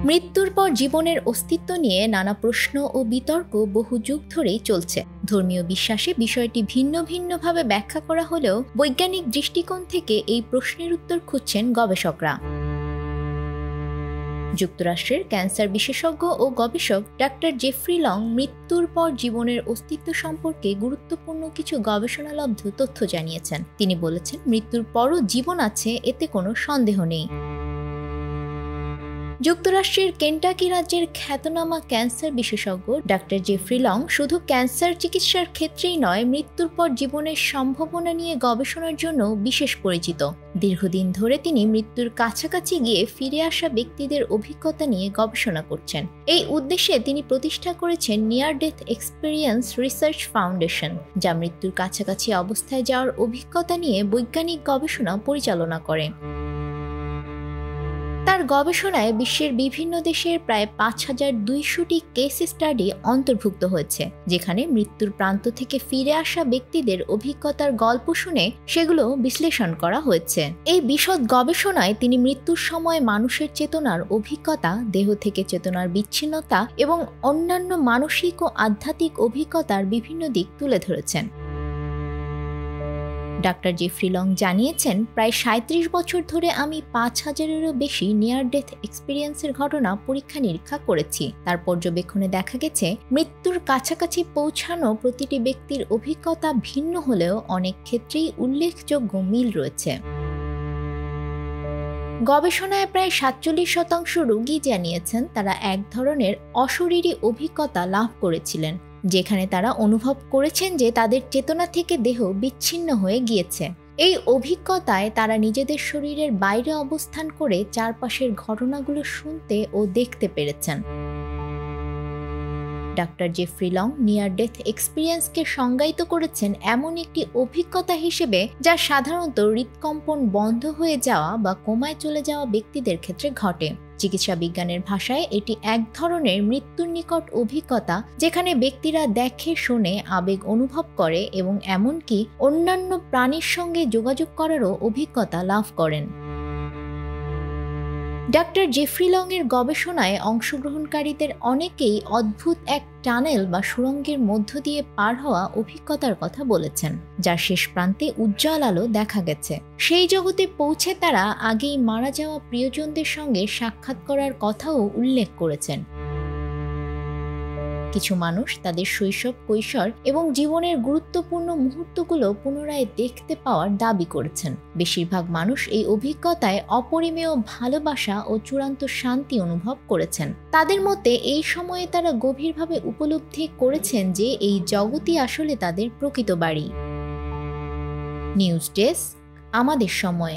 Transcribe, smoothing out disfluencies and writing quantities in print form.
মৃত্যুর পর জীবনের অস্তিত্ব নিয়ে নানা প্রশ্ন ও বিতর্ক বহু যুগ ধরেই চলছে। ধর্মীয় বিশ্বাসে বিষয়টি ভিন্ন ভিন্নভাবে ব্যাখ্যা করা হলেও বৈজ্ঞানিক দৃষ্টিকোণ থেকে এই প্রশ্নের উত্তর খুঁজছেন গবেষকরা। যুক্তরাষ্ট্রের ক্যান্সার বিশেষজ্ঞ ও গবেষক ডাক্তার জেফ্রি লং মৃত্যুর পর জীবনের অস্তিত্ব সম্পর্কে গুরুত্বপূর্ণ কিছু গবেষণালব্ধ তথ্য জানিয়েছেন। তিনি বলেছেন, মৃত্যুর পরও জীবন আছে, এতে কোনো সন্দেহ নেই। যুক্তরাষ্ট্রের কেন্টাকি রাজ্যের খ্যাতনামা ক্যান্সার বিশেষজ্ঞ ডাক্তার জেফ্রি লং শুধু ক্যান্সার চিকিৎসার ক্ষেত্রেই নয়, মৃত্যুর পর জীবনের সম্ভাবনা নিয়ে গবেষণার জন্য বিশেষ পরিচিত। দীর্ঘদিন ধরে তিনি মৃত্যুর কাছাকাছি গিয়ে ফিরে আসা ব্যক্তিদের অভিজ্ঞতা নিয়ে গবেষণা করছেন। এই উদ্দেশ্যে তিনি প্রতিষ্ঠা করেছেন near death experience research foundation, যা মৃত্যুর কাছাকাছি অবস্থায় যাওয়ার অভিজ্ঞতা নিয়ে বৈজ্ঞানিক গবেষণা পরিচালনা করে। তার গবেষণায় বিশ্বের বিভিন্ন দেশের প্রায় ৫,২০০টি কেস স্টাডি অন্তর্ভুক্ত হয়েছে, যেখানে মৃত্যুর প্রান্ত থেকে ফিরে আসা ব্যক্তিদের অভিজ্ঞতার গল্প শুনে সেগুলো বিশ্লেষণ করা হয়েছে। এই বিশদ গবেষণায় তিনি মৃত্যুর সময় মানুষের চেতনার অভিজ্ঞতা, দেহ থেকে চেতনার বিচ্ছিন্নতা এবং অন্যান্য মানসিক ও আধ্যাত্মিক অভিজ্ঞতার বিভিন্ন দিক তুলে ধরেছেন। ডাক্তার জেফ্রি লং জানিয়েছেন, প্রায় ৩৭ বছর ধরে আমি ৫,০০০-এরও বেশি নিয়ার ডেথ এক্সপিরিয়েন্সের ঘটনা পরীক্ষা নিরীক্ষা করেছি। তার পর্যবেক্ষণে দেখা গেছে, মৃত্যুর কাছাকাছি পৌঁছানো প্রতিটি ব্যক্তির অভিজ্ঞতা ভিন্ন হলেও অনেক ক্ষেত্রেই উল্লেখযোগ্য মিল রয়েছে। গবেষণায় প্রায় ৪৭% রোগী জানিয়েছেন তারা এক ধরনের অশরীরী অভিজ্ঞতা লাভ করেছিলেন, যেখানে তারা অনুভব করেছেন যে তাদের চেতনা থেকে দেহ বিচ্ছিন্ন হয়ে গিয়েছে। এই অভিজ্ঞতায় তারা নিজেদের শরীরের বাইরে অবস্থান করে চারপাশের ঘটনাগুলো শুনতে ও দেখতে পেরেছেন। Doctor Jeffrey Long near death এক্সপিরিয়েন্সকে সংজ্ঞায়িত করেছেন এমন একটি অভিজ্ঞতা হিসেবে যা সাধারণত হৃদকম্পন বন্ধ হয়ে যাওয়া বা কোমায় চলে যাওয়া ব্যক্তিদের ক্ষেত্রে ঘটে। চিকিৎসা বিজ্ঞানের ভাষায় এটি এক ধরনের মৃত্যুর নিকট অভিজ্ঞতা, যেখানে ব্যক্তিরা দেখে, শোনে, আবেগ অনুভব করে এবং এমনকি অন্যান্য প্রাণীর সঙ্গে যোগাযোগ করারও অভিজ্ঞতা লাভ করেন। ডাক্তার জেফ্রি লং এর গবেষণায় অংশগ্রহণকারীদের অনেকেই অদ্ভুত এক টানেল বা সুড়ঙ্গের মধ্য দিয়ে পার হওয়া অভিজ্ঞতার কথা বলেছেন, যার শেষ প্রান্তে উজ্জ্বল আলো দেখা গেছে। সেই জগতে পৌঁছে তারা আগেই মারা যাওয়া প্রিয়জনদের সঙ্গে সাক্ষাৎ করার কথাও উল্লেখ করেছেন। কিছু মানুষ তাদের শৈশব, কৈশোর এবং জীবনের গুরুত্বপূর্ণ মুহূর্তগুলো পুনরায় দেখতে পাওয়ার দাবি করেছেন। বেশিরভাগ মানুষ এই অভিজ্ঞতায় অপরিমেয় ভালোবাসা ও চূড়ান্ত শান্তি অনুভব করেছেন। তাদের মতে এই সময়ে তারা গভীরভাবে উপলব্ধি করেছেন যে এই জগতই আসলে তাদের প্রকৃত বাড়ি। নিউজ ডেস্ক, আমাদের সময়।